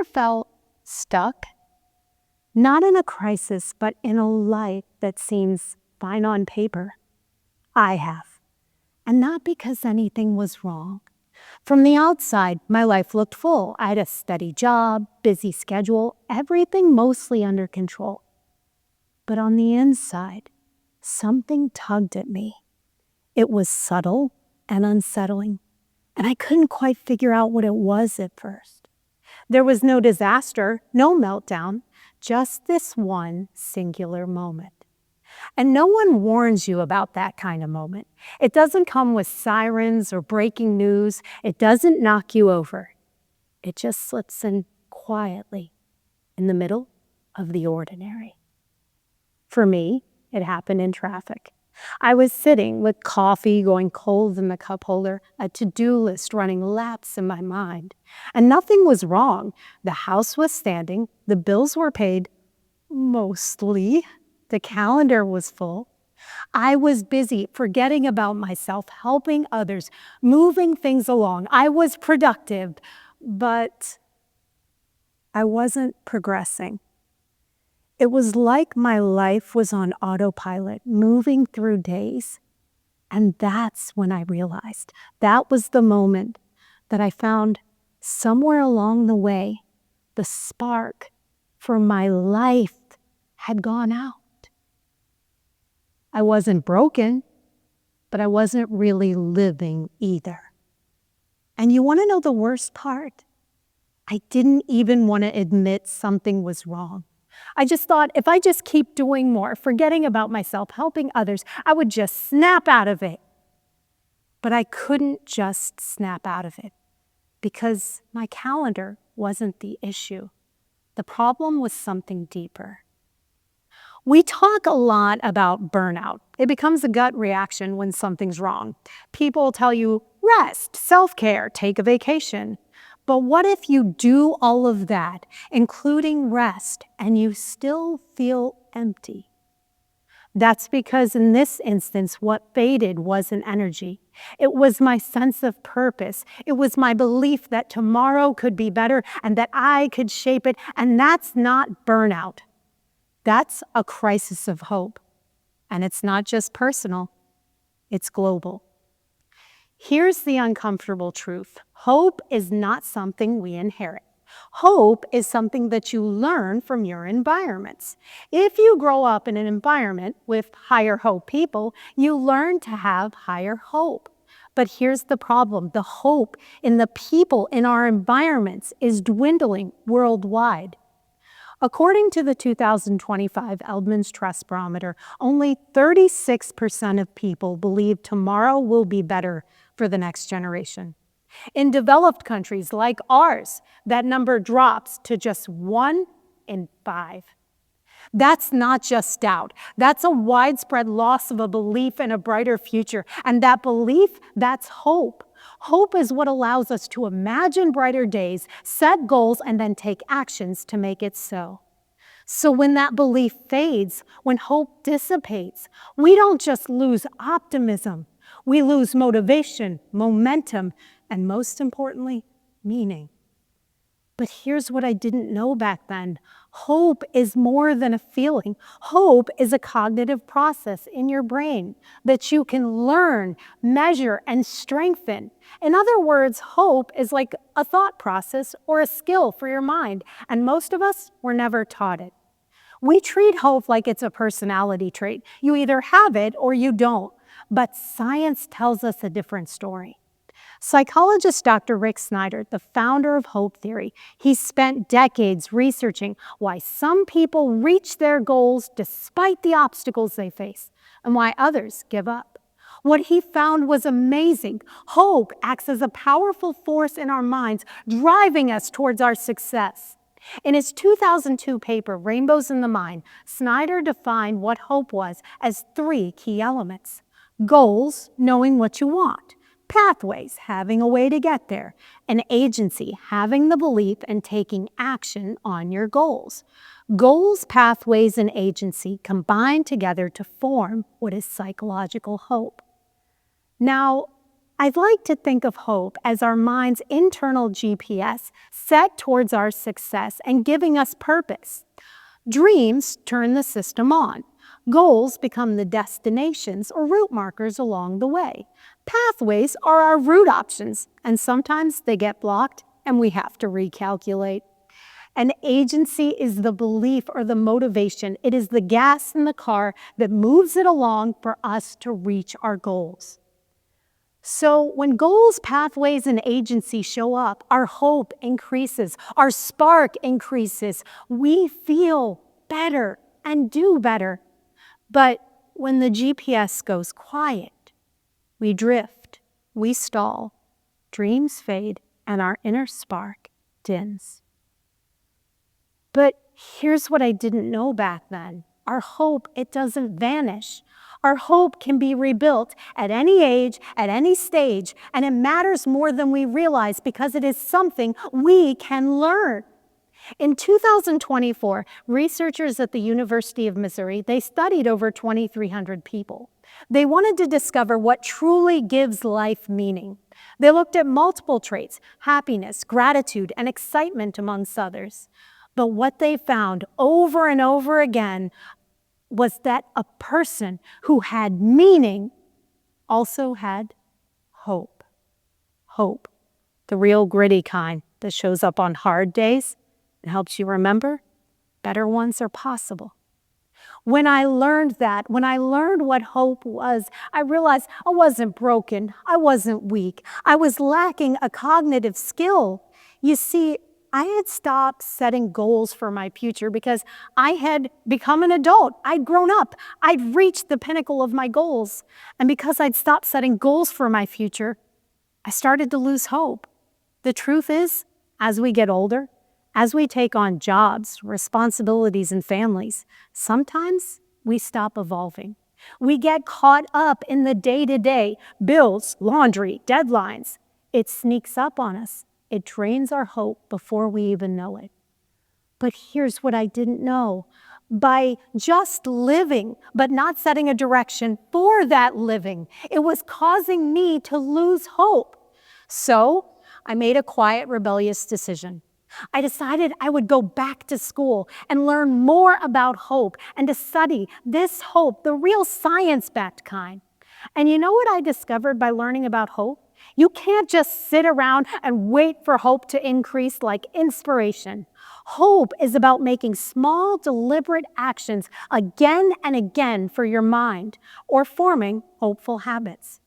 ever felt stuck? Not in a crisis, but in a life that seems fine on paper. I have. And not because anything was wrong. From the outside, my life looked full. I had a steady job, busy schedule, everything mostly under control. But on the inside, something tugged at me. It was subtle and unsettling, and I couldn't quite figure out what it was at first. There was no disaster, no meltdown, just this one singular moment. And no one warns you about that kind of moment. It doesn't come with sirens or breaking news. It doesn't knock you over. It just slips in quietly in the middle of the ordinary. For me, it happened in traffic. I was sitting with coffee going cold in the cup holder, a to-do list running laps in my mind. And nothing was wrong. The house was standing, the bills were paid, mostly. The calendar was full. I was busy, forgetting about myself, helping others, moving things along. I was productive, but I wasn't progressing. It was like my life was on autopilot, moving through days. And that's when I realized that was the moment that I found somewhere along the way, the spark for my life had gone out. I wasn't broken, but I wasn't really living either. And you want to know the worst part? I didn't even want to admit something was wrong. I just thought if I just keep doing more, forgetting about myself, helping others, I would just snap out of it. But I couldn't just snap out of it because my calendar wasn't the issue. The problem was something deeper. We talk a lot about burnout. It becomes a gut reaction when something's wrong. People tell you, rest, self-care, take a vacation. But what if you do all of that, including rest, and you still feel empty? That's because in this instance, what faded wasn't energy. It was my sense of purpose. It was my belief that tomorrow could be better and that I could shape it. And that's not burnout. That's a crisis of hope. And it's not just personal, it's global. Here's the uncomfortable truth. Hope is not something we inherit. Hope is something that you learn from your environments. If you grow up in an environment with higher hope people, you learn to have higher hope. But here's the problem. The hope in the people in our environments is dwindling worldwide. According to the 2025 Eldman's Trust Barometer, only 36% of people believe tomorrow will be better for the next generation. In developed countries like ours, that number drops to just 1 in 5. That's not just doubt. That's a widespread loss of a belief in a brighter future. And that belief, that's hope. Hope is what allows us to imagine brighter days, set goals, and then take actions to make it so. So when that belief fades, when hope dissipates, we don't just lose optimism. We lose motivation, momentum, and most importantly, meaning. But here's what I didn't know back then. Hope is more than a feeling. Hope is a cognitive process in your brain that you can learn, measure, and strengthen. In other words, hope is like a thought process or a skill for your mind, and most of us were never taught it. We treat hope like it's a personality trait. You either have it or you don't, but science tells us a different story. Psychologist Dr. Rick Snyder, the founder of hope theory, he spent decades researching why some people reach their goals despite the obstacles they face and why others give up. What he found was amazing. Hope acts as a powerful force in our minds, driving us towards our success. In his 2002 paper, Rainbows in the Mind, Snyder defined what hope was as 3 key elements. Goals, knowing what you want. Pathways, having a way to get there. And agency, having the belief and taking action on your goals. Goals, pathways, and agency combine together to form what is psychological hope. Now, I'd like to think of hope as our mind's internal GPS set towards our success and giving us purpose. Dreams turn the system on. Goals become the destinations or route markers along the way. Pathways are our route options, and sometimes they get blocked and we have to recalculate. An agency is the belief or the motivation. It is the gas in the car that moves it along for us to reach our goals. So when goals, pathways, and agency show up, our hope increases, our spark increases. We feel better and do better. But when the GPS goes quiet, we drift, we stall, dreams fade, and our inner spark dims. But here's what I didn't know back then. Our hope, it doesn't vanish. Our hope can be rebuilt at any age, at any stage, and it matters more than we realize because it is something we can learn. In 2024, researchers at the University of Missouri, they studied over 2,300 people. They wanted to discover what truly gives life meaning. They looked at multiple traits, happiness, gratitude, and excitement amongst others. But what they found over and over again was that a person who had meaning also had hope. Hope, the real gritty kind that shows up on hard days and helps you remember better ones are possible. When I learned that, when I learned what hope was, I realized I wasn't broken, I wasn't weak, I was lacking a cognitive skill. You see, I had stopped setting goals for my future because I had become an adult. I'd grown up. I'd reached the pinnacle of my goals. And because I'd stopped setting goals for my future, I started to lose hope. The truth is, as we get older, as we take on jobs, responsibilities, and families, sometimes we stop evolving. We get caught up in the day-to-day, bills, laundry, deadlines. It sneaks up on us. It drains our hope before we even know it. But here's what I didn't know. By just living, but not setting a direction for that living, it was causing me to lose hope. So I made a quiet, rebellious decision. I decided I would go back to school and learn more about hope and to study this hope, the real science-backed kind. And you know what I discovered by learning about hope? You can't just sit around and wait for hope to increase like inspiration. Hope is about making small, deliberate actions again and again for your mind or forming hopeful habits.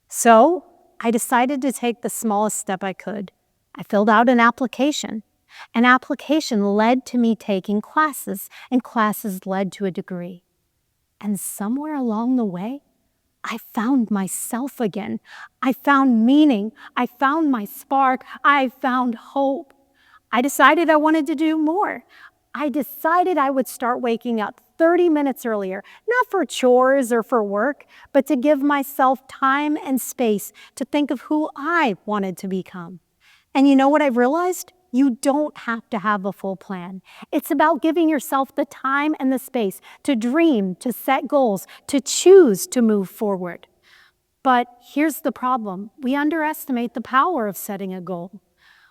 So I decided to take the smallest step I could. I filled out an application. An application led to me taking classes, and classes led to a degree. And somewhere along the way, I found myself again. I found meaning. I found my spark. I found hope. I decided I wanted to do more. I decided I would start waking up 30 minutes earlier, not for chores or for work, but to give myself time and space to think of who I wanted to become. And you know what I've realized? You don't have to have a full plan. It's about giving yourself the time and the space to dream, to set goals, to choose to move forward. But here's the problem. We underestimate the power of setting a goal.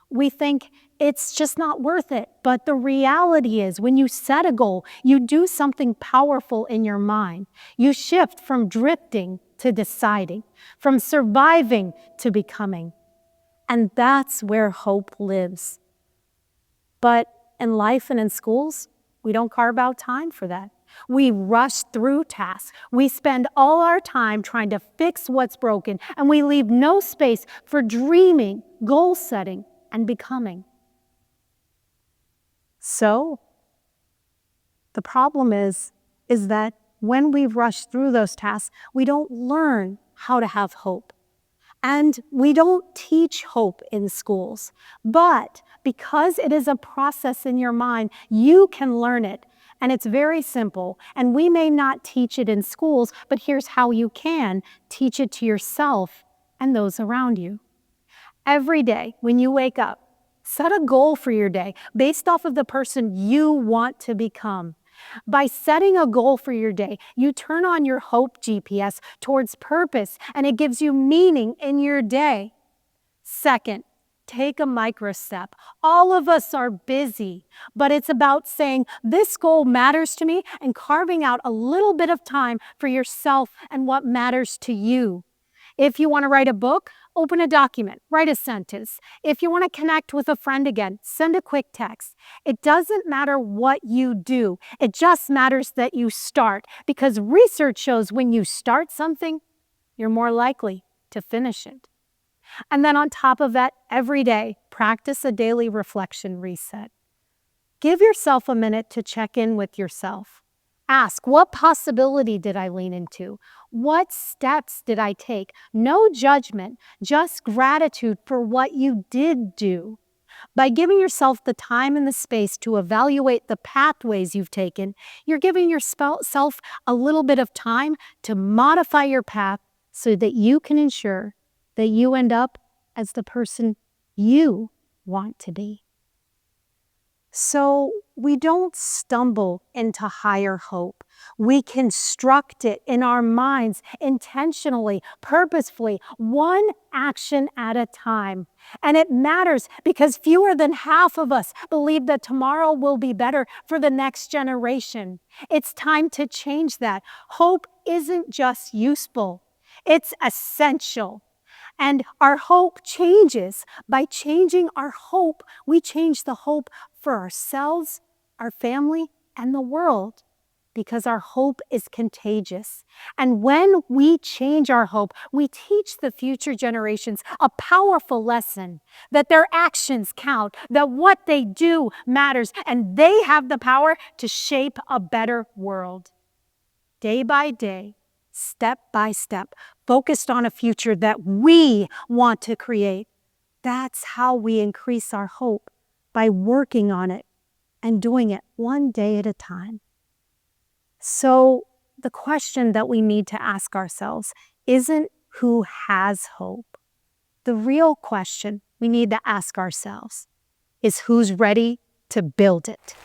We think it's just not worth it. But the reality is when you set a goal, you do something powerful in your mind. You shift from drifting to deciding, from surviving to becoming. And that's where hope lives. But in life and in schools, we don't carve out time for that. We rush through tasks. We spend all our time trying to fix what's broken, and we leave no space for dreaming, goal setting, and becoming. So, the problem is that when we rush through those tasks, we don't learn how to have hope. And we don't teach hope in schools, but because it is a process in your mind, you can learn it. And it's very simple. And we may not teach it in schools, but here's how you can teach it to yourself and those around you. Every day when you wake up, set a goal for your day based off of the person you want to become. By setting a goal for your day, you turn on your hope GPS towards purpose, and it gives you meaning in your day. Second, take a micro step. All of us are busy, but it's about saying, this goal matters to me, and carving out a little bit of time for yourself and what matters to you. If you want to write a book, open a document, write a sentence. If you want to connect with a friend again, send a quick text. It doesn't matter what you do. It just matters that you start, because research shows when you start something, you're more likely to finish it. And then on top of that, every day, practice a daily reflection reset. Give yourself a minute to check in with yourself. Ask, what possibility did I lean into? What steps did I take? No judgment, just gratitude for what you did do. By giving yourself the time and the space to evaluate the pathways you've taken, you're giving yourself a little bit of time to modify your path so that you can ensure that you end up as the person you want to be. So we don't stumble into higher hope. We construct it in our minds intentionally, purposefully, one action at a time. And it matters because fewer than half of us believe that tomorrow will be better for the next generation. It's time to change that. Hope isn't just useful, it's essential. And our hope changes. By changing our hope, we change the hope for ourselves, our family, and the world, because our hope is contagious. And when we change our hope, we teach the future generations a powerful lesson that their actions count, that what they do matters, and they have the power to shape a better world. Day by day, step by step, focused on a future that we want to create. That's how we increase our hope, by working on it and doing it one day at a time. So the question that we need to ask ourselves isn't who has hope. The real question we need to ask ourselves is who's ready to build it.